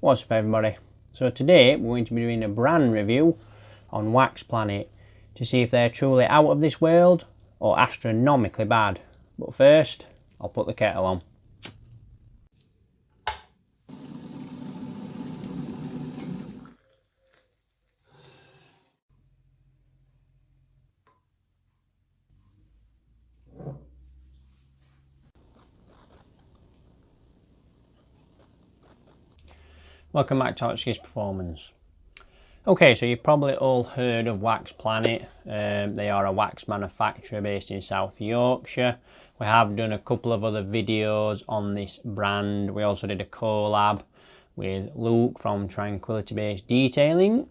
What's up everybody? So today we're going to be doing a brand review on Wax Planet to see if they're truly out of this world or astronomically bad. But first, I'll put the kettle on. Welcome back to Hotchkiss Performance. Okay, so you've probably all heard of Wax Planet. They are a wax manufacturer based in South Yorkshire. We have done a couple of other videos on this brand. We also did a collab with Luke from Tranquility Based Detailing,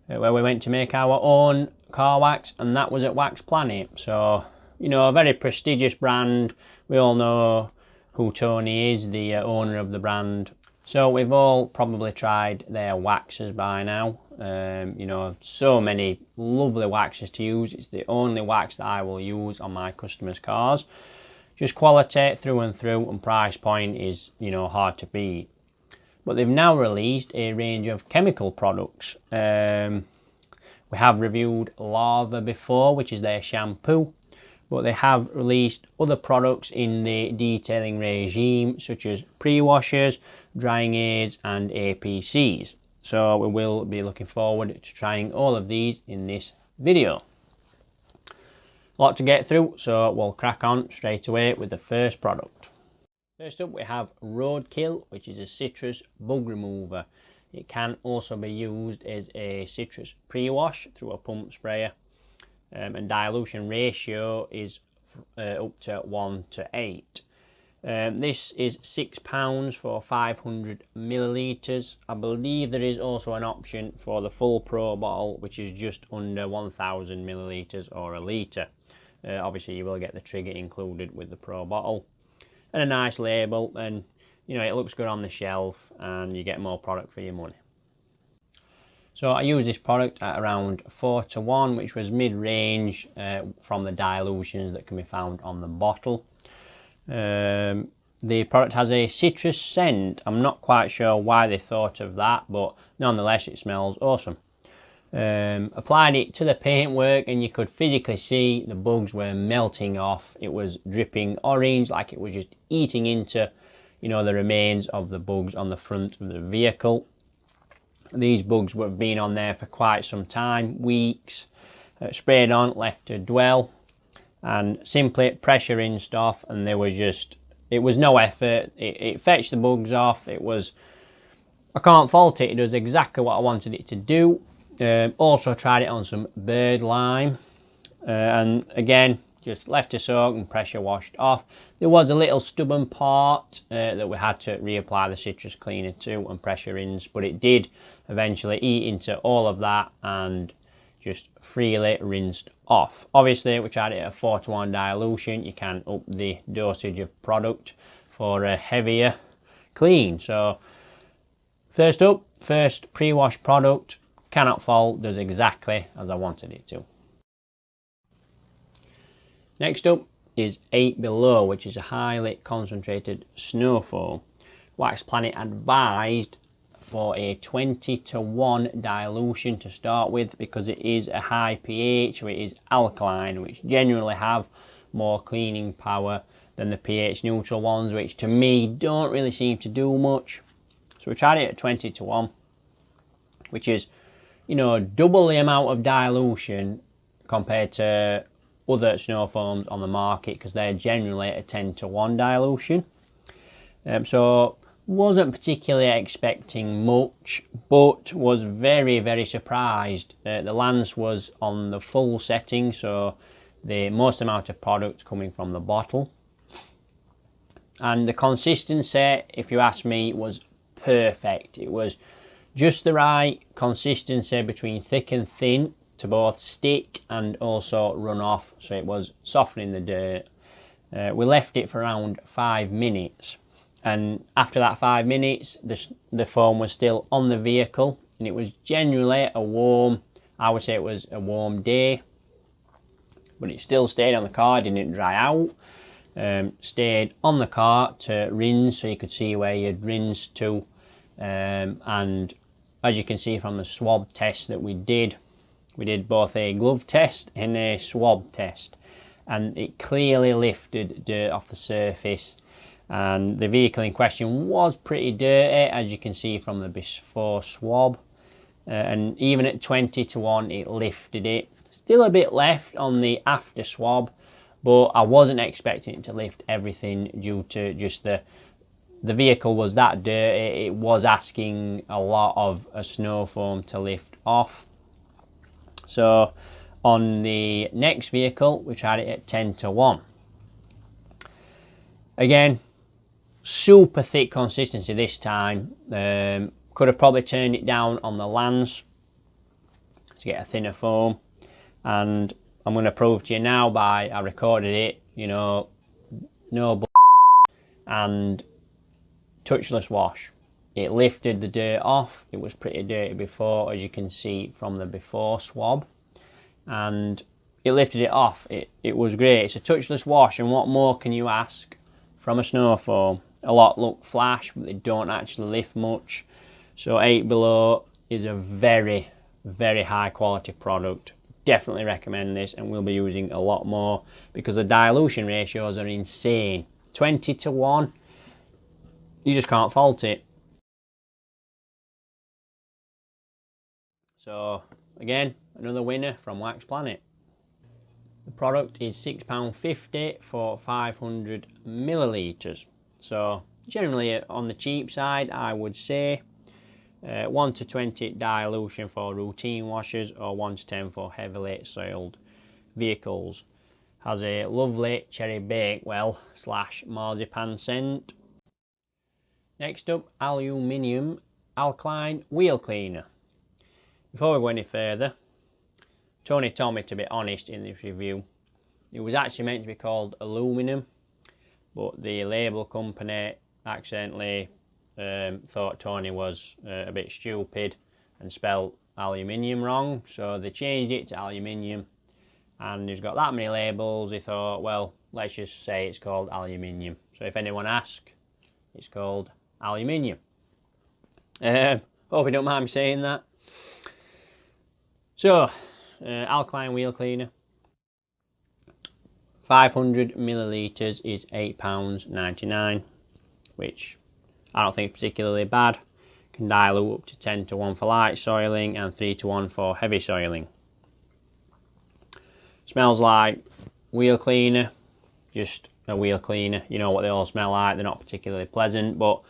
where we went to make our own car wax, and that was at Wax Planet. So, you know, a very prestigious brand. We all know who Tony is, the owner of the brand. So we've all probably tried their waxes by now. You know, so many lovely waxes to use. It's the only wax that I will use on my customers' cars. Just quality through and through, and price point is, you know, hard to beat. But they've now released a range of chemical products. We have reviewed Lava before, which is their shampoo. But they have released other products in the detailing regime, such as pre-washers, drying aids and APCs. So we will be looking forward to trying all of these in this video. A lot to get through, so we'll crack on straight away with the first product. First up we have Roadkill, which is a citrus bug remover. It can also be used as a citrus pre-wash through a pump sprayer. And dilution ratio is up to 1:8. This is £6 for 500 millilitres. I believe there is also an option for the full pro bottle, which is just under 1000 millilitres or a litre. Obviously you will get the trigger included with the pro bottle, and a nice label, and you know, it looks good on the shelf and you get more product for your money. So I used this product at around 4:1, which was mid-range from the dilutions that can be found on the bottle. The product has a citrus scent. I'm not quite sure why they thought of that, but nonetheless it smells awesome. Applied it to the paintwork and you could physically see the bugs were melting off. It was dripping orange, like it was just eating into, you know, the remains of the bugs on the front of the vehicle. These bugs were been on there for quite some time, weeks. Sprayed on, left to dwell, and simply pressure rinsed off, and there was just, it was no effort. It fetched the bugs off. It was, I can't fault it. It does exactly what I wanted it to do. Also tried it on some bird lime, and again just left to soak and pressure washed off. There was a little stubborn part that we had to reapply the citrus cleaner to and pressure rinse, but it did eventually eat into all of that and just freely rinsed off. Obviously we tried it at a 4:1 dilution. You can up the dosage of product for a heavier clean. So first up, first pre-wash product, cannot fault, does exactly as I wanted it to. Next up is 8 Below, which is a highly concentrated snow foam. Wax Planet advised for a 20:1 dilution to start with, because it is a high pH, so it is alkaline, which generally have more cleaning power than the pH neutral ones, which to me don't really seem to do much. So we tried it at 20:1, which is, you know, double the amount of dilution compared to other snow foams on the market, because they're generally a 10:1 dilution. So wasn't particularly expecting much, but was very surprised. The lance was on the full setting, so the most amount of product coming from the bottle, and the consistency, if you ask me, was perfect. It was just the right consistency between thick and thin to both stick and also run off, so it was softening the dirt. We left it for around 5 minutes, and after that 5 minutes the foam was still on the vehicle, and it was generally a warm, I would say it was a warm day, but it still stayed on the car, didn't dry out. Stayed on the car to rinse, so you could see where you'd rinsed to and as you can see from the swab test that we did both a glove test and a swab test, and it clearly lifted dirt off the surface. And the vehicle in question was pretty dirty, as you can see from the before swab, and even at 20 to 1 it lifted it. Still a bit left on the after swab, but I wasn't expecting it to lift everything due to just the vehicle was that dirty. It was asking a lot of a snow foam to lift off. So on the next vehicle we tried it at 10 to 1. Again, super thick consistency this time. Could have probably turned it down on the lands to get a thinner foam, and I'm going to prove to you now by I recorded it, you know, no and touchless wash. It lifted the dirt off. It was pretty dirty before, as you can see from the before swab, and it lifted it off. It was great. It's a touchless wash, and what more can you ask from a snow foam? A lot look flash, but they don't actually lift much. So 8 Below is a very, very high quality product. Definitely recommend this, and we'll be using a lot more because the dilution ratios are insane. 20 to 1, you just can't fault it. So again, another winner from Wax Planet. The product is £6.50 for 500 millilitres. So generally on the cheap side, I would say. 1 to 20 dilution for routine washers, or 1 to 10 for heavily soiled vehicles. Has a lovely cherry bakewell / marzipan scent. Next up, Aluminium alkaline wheel cleaner. Before we go any further, Tony told me to be honest in this review. It was actually meant to be called Aluminium, but the label company accidentally thought Tony was a bit stupid and spelled aluminium wrong, so they changed it to Aluminium, and he's got that many labels. He thought, well, let's just say it's called Aluminium, so if anyone asks, it's called Aluminium. Hope you don't mind me saying that. So alkaline wheel cleaner, 500 millilitres is £8.99, which I don't think is particularly bad. Can dilute up to 10 to 1 for light soiling and 3 to 1 for heavy soiling. Smells like wheel cleaner, just a wheel cleaner. You know what they all smell like. They're not particularly pleasant, but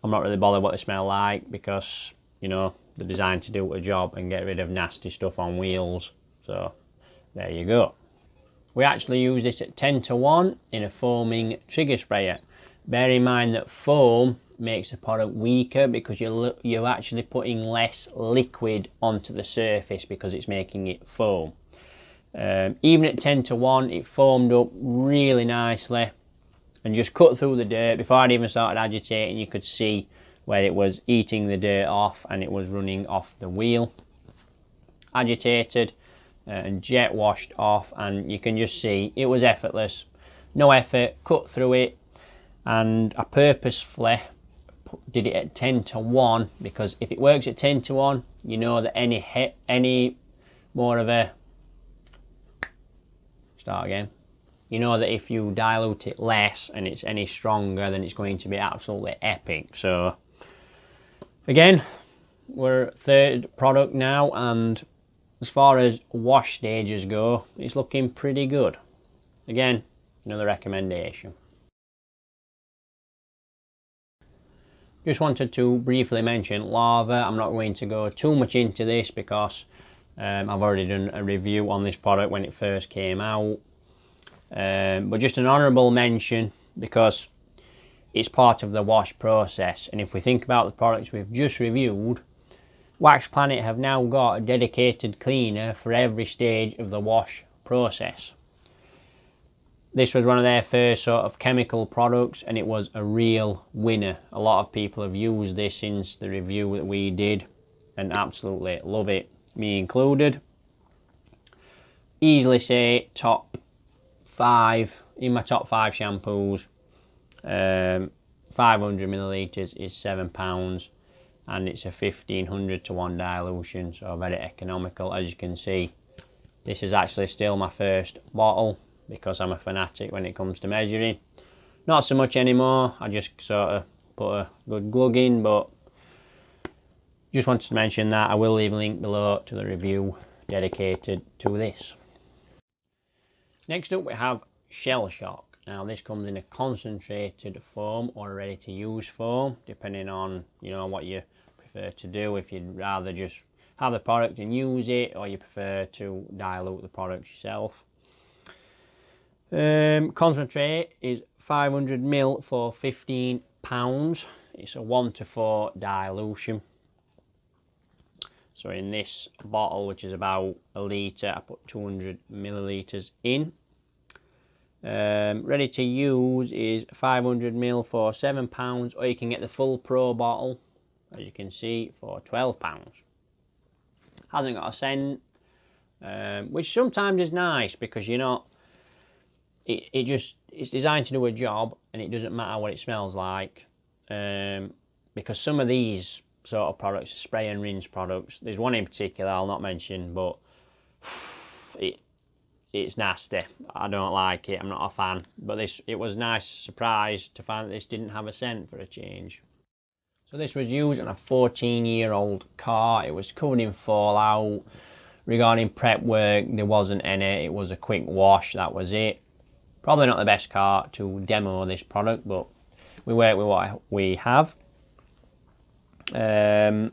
I'm not really bothered what they smell like because, you know, they're designed to do a job and get rid of nasty stuff on wheels. So there you go. We actually use this at 10 to 1 in a foaming trigger sprayer. Bear in mind that foam makes the product weaker because you're actually putting less liquid onto the surface because it's making it foam. Even at 10 to 1, it foamed up really nicely and just cut through the dirt. Before I'd even started agitating, you could see where it was eating the dirt off and it was running off the wheel. Agitated and jet washed off, and you can just see it was effortless. No effort, cut through it. And I purposefully did it at 10 to 1 because if it works at 10 to 1, you know that any more of a you know that if you dilute it less and it's any stronger, then it's going to be absolutely epic. So again, we're third product now, and as far as wash stages go, it's looking pretty good. Again, another recommendation. Just wanted to briefly mention lava. I'm not going to go too much into this because I've already done a review on this product when it first came out. But just an honourable mention because it's part of the wash process. And if we think about the products we've just reviewed, Wax Planet have now got a dedicated cleaner for every stage of the wash process. This was one of their first sort of chemical products, and it was a real winner. A lot of people have used this since the review that we did and absolutely love it, me included. Easily say top 5, in my top 5 shampoos. 500 millilitres is £7. and it's a 1500 to 1 dilution, so very economical. As you can see, this is actually still my first bottle because I'm a fanatic when it comes to measuring. Not so much anymore, I just sort of put a good glug in, but just wanted to mention that. I will leave a link below to the review dedicated to this. Next up we have Shell Shock. Now this comes in a concentrated foam or ready to use foam, depending on what you prefer to do. If you'd rather just have the product and use it, or you prefer to dilute the product yourself. Concentrate is 500 ml for £15. It's a 1 to 4 dilution. So in this bottle, which is about a litre, I put 200 millilitres in. Ready to use is 500 ml for £7, or you can get the full pro bottle, as you can see, for £12. Hasn't got a scent, which sometimes is nice because it's designed to do a job, and it doesn't matter what it smells like. Because some of these sort of products, spray and rinse products, there's one in particular I'll not mention, but it's nasty. I don't like it. I'm not a fan. But it was a nice surprise to find that this didn't have a scent for a change. So this was used on a 14-year-old car. It was covered in fallout. Regarding prep work, there wasn't any. It was a quick wash, that was it. Probably not the best car to demo this product, but we work with what we have. I'll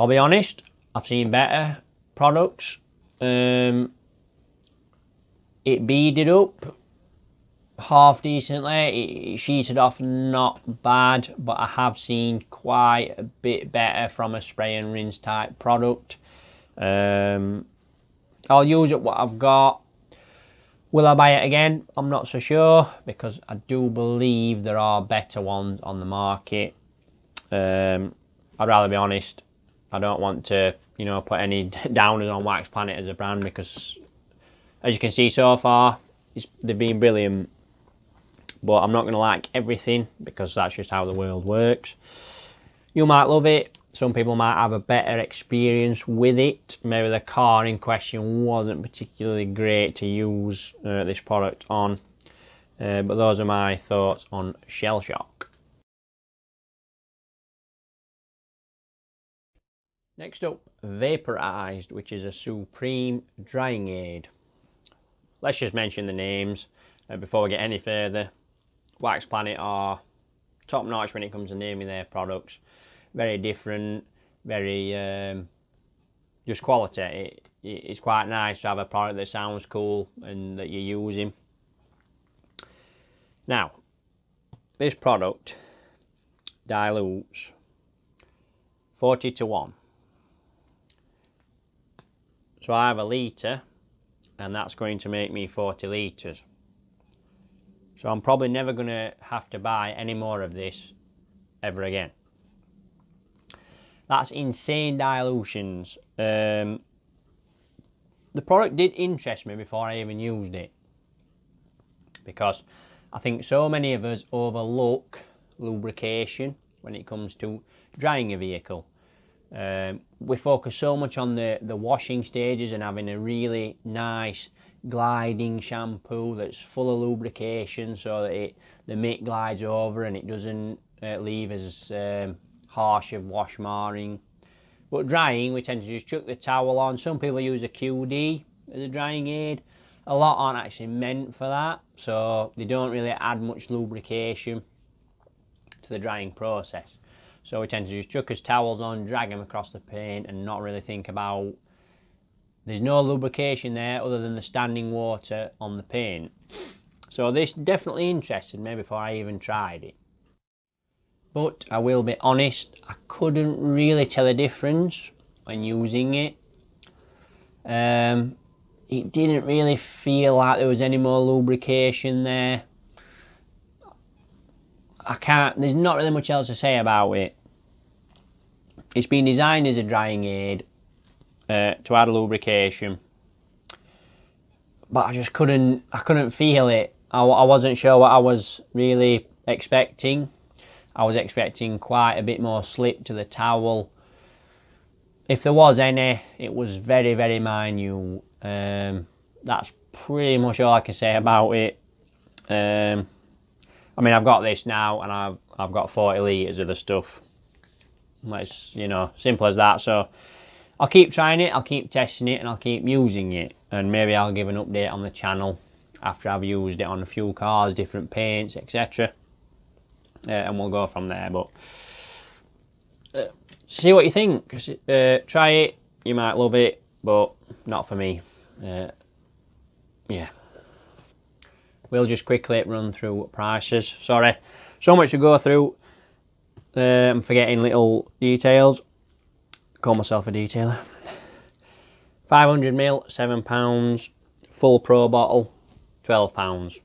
be honest, I've seen better products. It beaded up half decently. It sheeted off not bad, but I have seen quite a bit better from a spray and rinse type product. I'll use it what I've got. Will I buy it again? I'm not so sure, because I do believe there are better ones on the market. I'd rather be honest. I don't want to put any downers on Wax Planet as a brand, because as you can see so far, they've been brilliant. But I'm not going to like everything, because that's just how the world works. You might love it. Some people might have a better experience with it. Maybe the car in question wasn't particularly great to use this product on. But those are my thoughts on Shell Shock. Next up, Vaporized, which is a supreme drying aid. Let's just mention the names before we get any further. Wax Planet are top notch when it comes to naming their products. Very different, very just quality. It's quite nice to have a product that sounds cool and that you're using. Now, this product dilutes 40 to 1. So I have a litre, and that's going to make me 40 litres. So I'm probably never going to have to buy any more of this ever again. That's insane dilutions. The product did interest me before I even used it, because I think so many of us overlook lubrication when it comes to drying a vehicle. We focus so much on the washing stages and having a really nice gliding shampoo that's full of lubrication, so that the mitt glides over and it doesn't leave as harsh of wash marring. But drying, we tend to just chuck the towel on. Some people use a QD as a drying aid. A lot aren't actually meant for that, so they don't really add much lubrication to the drying process. So we tend to just chuck his towels on, drag them across the paint, and not really think about... There's no lubrication there other than the standing water on the paint. So this definitely interested me before I even tried it. But I will be honest, I couldn't really tell a difference when using it. It didn't really feel like there was any more lubrication there. There's not really much else to say about it. It's been designed as a drying aid to add lubrication, but I just couldn't feel it. I wasn't sure what I was really expecting. I was expecting quite a bit more slip to the towel. If there was any, it was very, very minute. That's pretty much all I can say about it. I mean, I've got this now, and I've got 40 litres of the stuff. It's, you know, simple as that. So I'll keep trying it, I'll keep testing it, and I'll keep using it. And maybe I'll give an update on the channel after I've used it on a few cars, different paints, etc. And we'll go from there. But see what you think. Try it, you might love it, but not for me. Yeah. We'll just quickly run through prices. Sorry, so much to go through. I'm forgetting little details. Call myself a detailer. 500ml, £7. Full pro bottle, £12.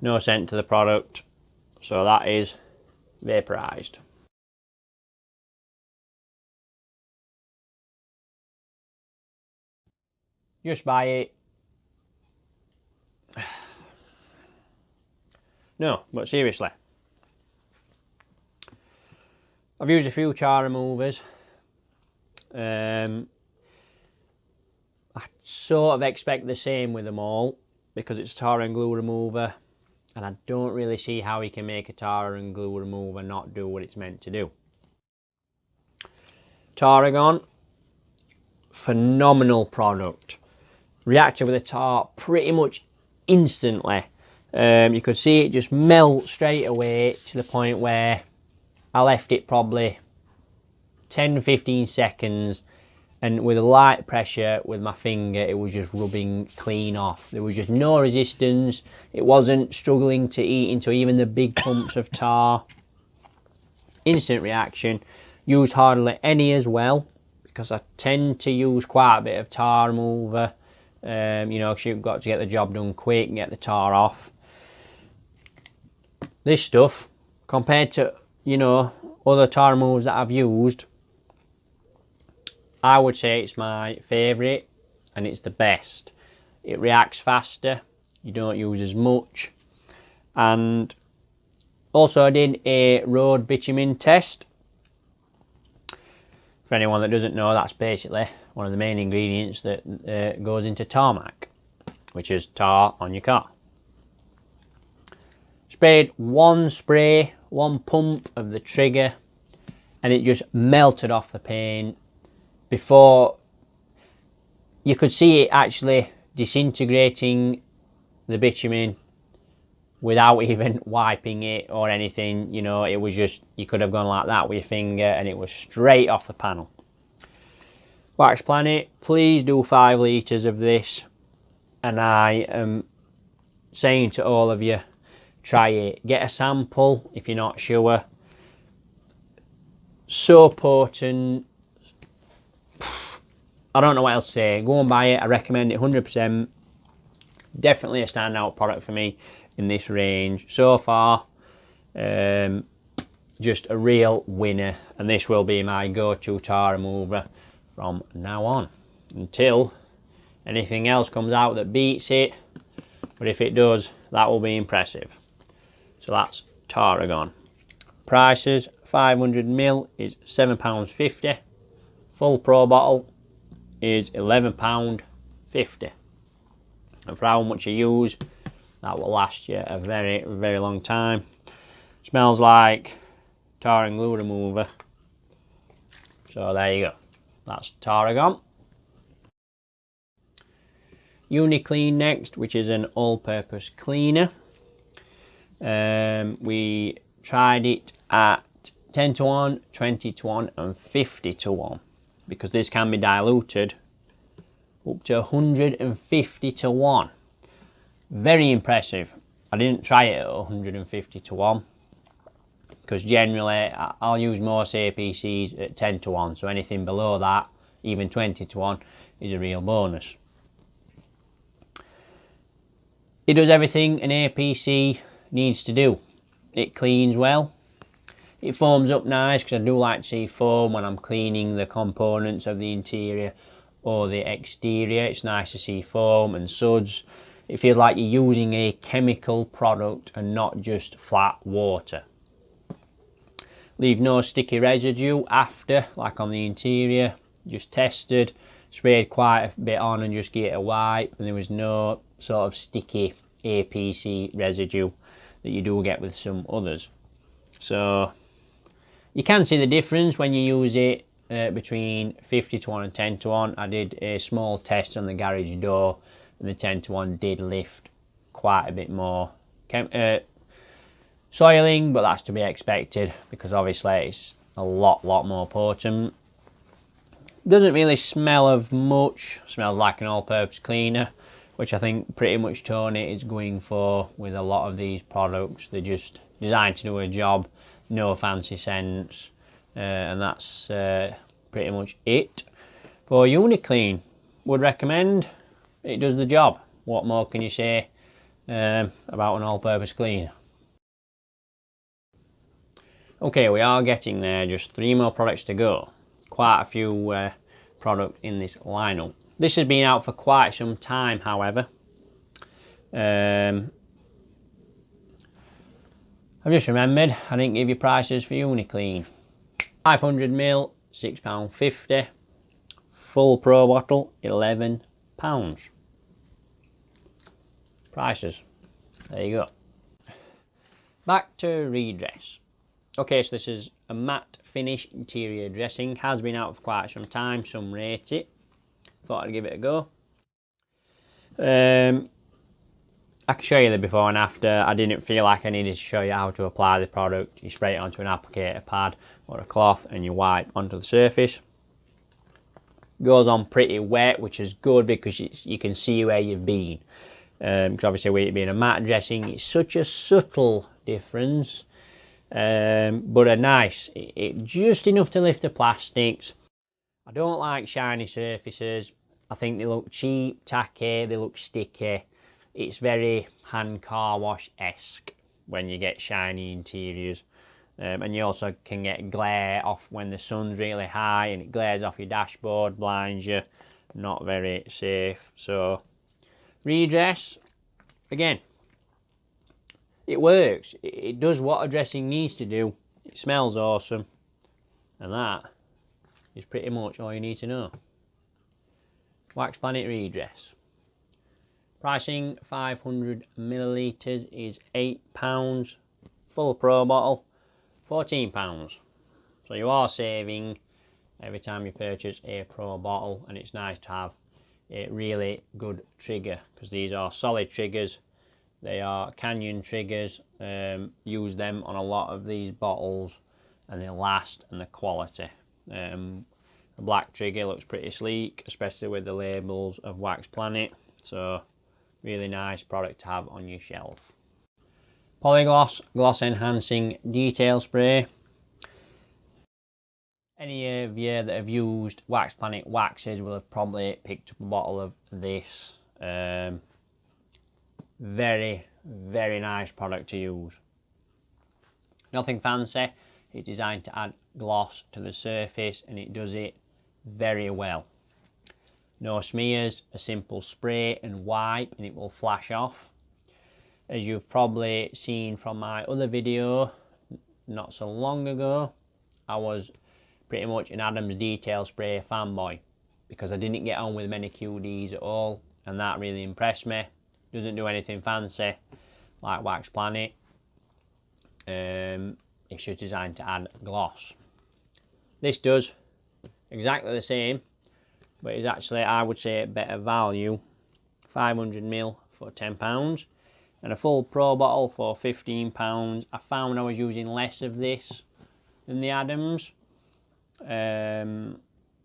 No scent to the product, so that is vaporised. Just buy it. No, but seriously, I've used a few char removers. I sort of expect the same with them all because it's tar and glue remover, and I don't really see how you can make a tar and glue remover not do what it's meant to do. Tarragon, phenomenal product. Reacted with the tar pretty much instantly. You could see it just melt straight away to the point where I left it probably 10-15 seconds, and with a light pressure with my finger it was just rubbing clean off. There was just no resistance. It wasn't struggling to eat into even the big clumps of tar. Instant reaction. Used hardly any as well because I tend to use quite a bit of tar remover, you know, because you've got to get the job done quick and get the tar off. This stuff, compared to, you know, other tar removers that I've used, I would say it's my favourite and it's the best. It reacts faster, you don't use as much. And also I did a road bitumen test. For anyone that doesn't know, that's basically one of the main ingredients that goes into tarmac, which is tar on your car. Sprayed one spray, one pump of the trigger, and it just melted off the paint. Before you could see it actually disintegrating the bitumen without even wiping it or anything. You know, it was just, you could have gone like that with your finger and it was straight off the panel. Wax Planet, please do 5 litres of this, and I am saying to all of you, try it. Get a sample if you're not sure. So potent. I don't know what else to say. Go and buy it. I recommend it 100%. Definitely a standout product for me in this range so far. Just a real winner, and this will be my go-to tar remover from now on until anything else comes out that beats it. But if it does, that will be impressive. So that's Tarragon. Prices: 500ml is £7.50. Full pro bottle is £11.50. And for how much you use, that will last you a very, very long time. Smells like tar and glue remover. So there you go. That's Tarragon. Uniclean next, which is an all-purpose cleaner. We tried it at 10 to 1, 20 to 1 and 50 to 1 because this can be diluted up to 150 to 1. Very impressive. I didn't try it at 150 to 1 because generally I'll use most APCs at 10 to 1, so anything below that, even 20 to 1, is a real bonus. It does everything an APC needs to do. It cleans well, it foams up nice, because I do like to see foam when I'm cleaning the components of the interior or the exterior. It's nice to see foam and suds. It feels like you're using a chemical product and not just flat water. leave no sticky residue after, like on the interior. Just tested, sprayed quite a bit on and just gave it a wipe, and there was no sort of sticky APC residue that you do get with some others. So you can see the difference when you use it between 50 to 1 and 10 to 1. I did a small test on the garage door, and the 10 to 1 did lift quite a bit more soiling, but that's to be expected because obviously it's a lot more potent. Doesn't really smell of much, smells like an all-purpose cleaner, which I think pretty much Tony is going for with a lot of these products. They're just designed to do a job, no fancy scents, and that's pretty much it. For Uniclean, would recommend. It does the job. What more can you say about an all-purpose cleaner? Okay, we are getting there, just 3 more products to go. Quite a few products in this lineup. This has been out for quite some time, however. I've just remembered I didn't give you prices for Uniclean. 500ml, £6.50. Full pro bottle, £11. Prices. There you go. Back to Redress. Okay, so this is a matte finish interior dressing. Has been out for quite some time. Some rate it. Thought I'd give it a go. I can show you the before and after. I didn't feel like I needed to show you how to apply the product. You spray it onto an applicator pad or a cloth and you wipe onto the surface. Goes on pretty wet, which is good because you can see where you've been. Because obviously with it being a matte dressing, it's such a subtle difference. But a nice, just enough to lift the plastics. I don't like shiny surfaces. I think they look cheap, tacky, they look sticky. It's very hand car wash-esque when you get shiny interiors. And you also can get glare off when the sun's really high and it glares off your dashboard, blinds you. Not very safe. So Redress, again, it works. It does what a dressing needs to do. It smells awesome. And that is pretty much all you need to know. Wax Planet Redress. Pricing 500ml is £8. Full pro bottle, £14. So you are saving every time you purchase a pro bottle, and it's nice to have a really good trigger because these are solid triggers. They are Canyon triggers. Use them on a lot of these bottles and they last, and the quality. The black trigger looks pretty sleek, especially with the labels of Wax Planet. So really nice product to have on your shelf. Polygloss Gloss Enhancing Detail Spray. Any of you that have used Wax Planet waxes will have probably picked up a bottle of this. Very nice product to use. Nothing fancy. It's designed to add gloss to the surface and it does it very well. No smears, a simple spray and wipe and it will flash off. As you've probably seen from my other video not so long ago, I was pretty much an Adams Detail Spray fanboy because I didn't get on with many QDs at all, and that really impressed me. Doesn't do anything fancy like Wax Planet. It's just designed to add gloss. This does exactly the same, but it's actually, I would say, better value. 500ml for £10 and a full pro bottle for £15. I found I was using less of this than the Adams.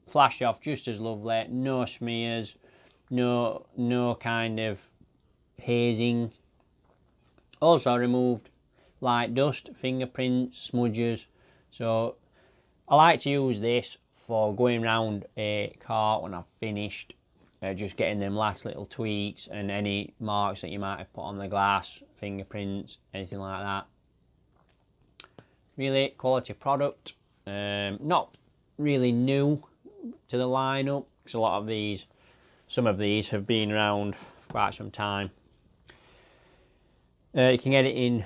Flash off just as lovely, no smears, no kind of hazing. Also removed light dust, fingerprints, smudges. So I like to use this for going around a car when I've finished, just getting them last little tweaks and any marks that you might have put on the glass, fingerprints, anything like that. Really quality product. Not really new to the lineup because a lot of these, some of these have been around for quite some time. You can get it in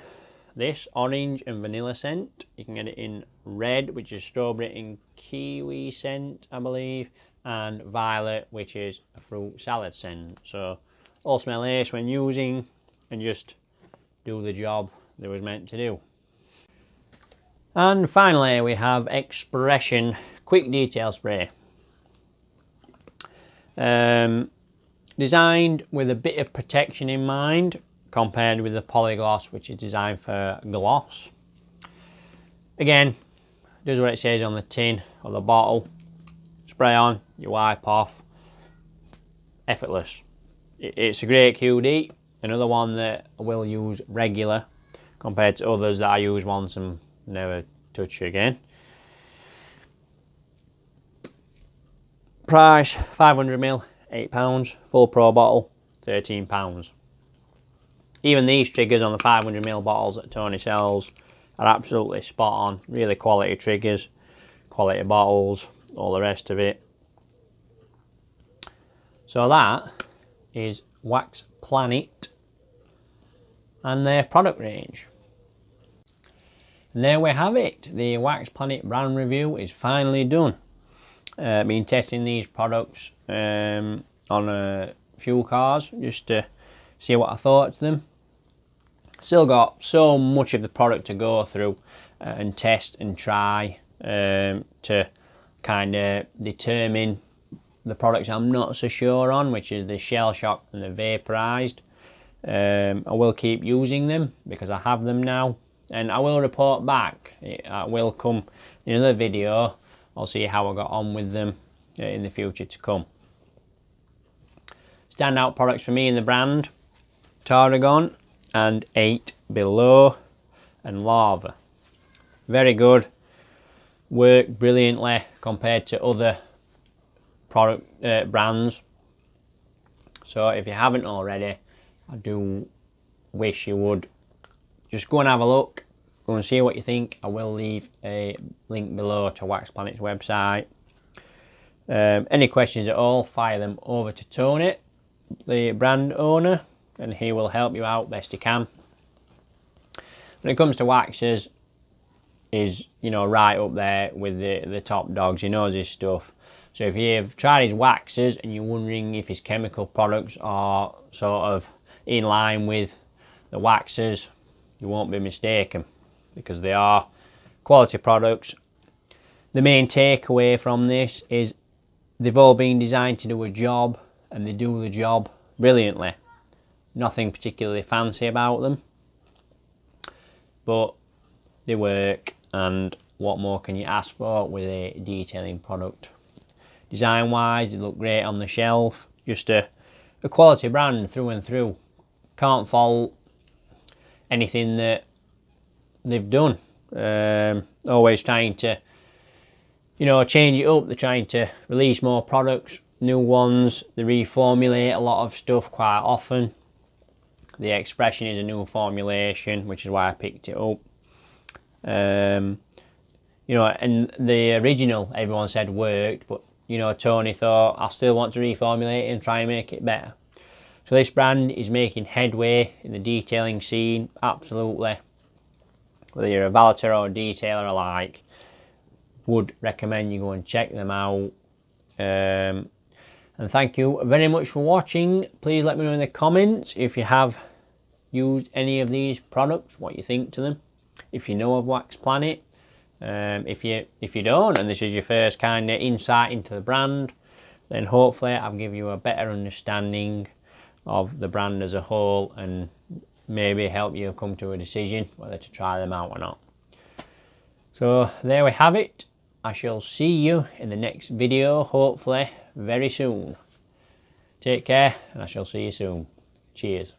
this orange and vanilla scent. You can get it in red, which is strawberry and kiwi scent, I believe, and violet, which is a fruit salad scent. So all smell ace when using and just do the job they was meant to do. And finally we have Expression Quick Detail Spray. Designed with a bit of protection in mind compared with the Polygloss, which is designed for gloss. Again, does what it says on the tin or the bottle. Spray on, you wipe off, effortless. It's a great QD, another one that I will use regular compared to others that I use once and never touch again. Price 500ml, £8, full pro bottle, £13. Even these triggers on the 500ml bottles that Tony sells are absolutely spot on. Really quality triggers, quality bottles, all the rest of it. So that is Wax Planet and their product range. And there we have it. The Wax Planet brand review is finally done. Been testing these products on a few cars just to see what I thought of them. Still got so much of the product to go through and test and try to kind of determine the products I'm not so sure on, which is the Shell Shock and the Vaporized. I will keep using them because I have them now, and I will report back. It will come in another video. I'll see how I got on with them in the future to come. Standout products for me in the brand: Tarragon and 8 Below and Lava. Very good, work brilliantly compared to other product brands. So if you haven't already, I do wish you would just go and have a look, go and see what you think. I will leave a link below to Wax Planet's website. Any questions at all, fire them over to Tony, the brand owner, and he will help you out best he can. When it comes to waxes, is, you know, right up there with the top dogs. He knows his stuff. So if you've tried his waxes and you're wondering if his chemical products are sort of in line with the waxes, you won't be mistaken, because they are quality products. The main takeaway from this is they've all been designed to do a job, and they do the job brilliantly. Nothing particularly fancy about them, but they work, and what more can you ask for with a detailing product? Design wise, they look great on the shelf. Just a quality brand through and through. Can't fault anything that they've done. Always trying to, you know, change it up. They're trying to release more products, new ones. They reformulate a lot of stuff quite often. The Expression is a new formulation, which is why I picked it up. You know, and the original, everyone said worked, but you know, Tony thought, I still want to reformulate it and try and make it better. So this brand is making headway in the detailing scene, absolutely. Whether you're a valeter or a detailer alike, would recommend you go and check them out. And thank you very much for watching. Please let me know in the comments if you have used any of these products, what you think to them. If you know of Wax Planet. If you don't, and this is your first kind of insight into the brand, then hopefully I'll give you a better understanding of the brand as a whole, and maybe help you come to a decision whether to try them out or not. So there we have it. I shall see you in the next video, hopefully very soon. Take care, and I shall see you soon. Cheers.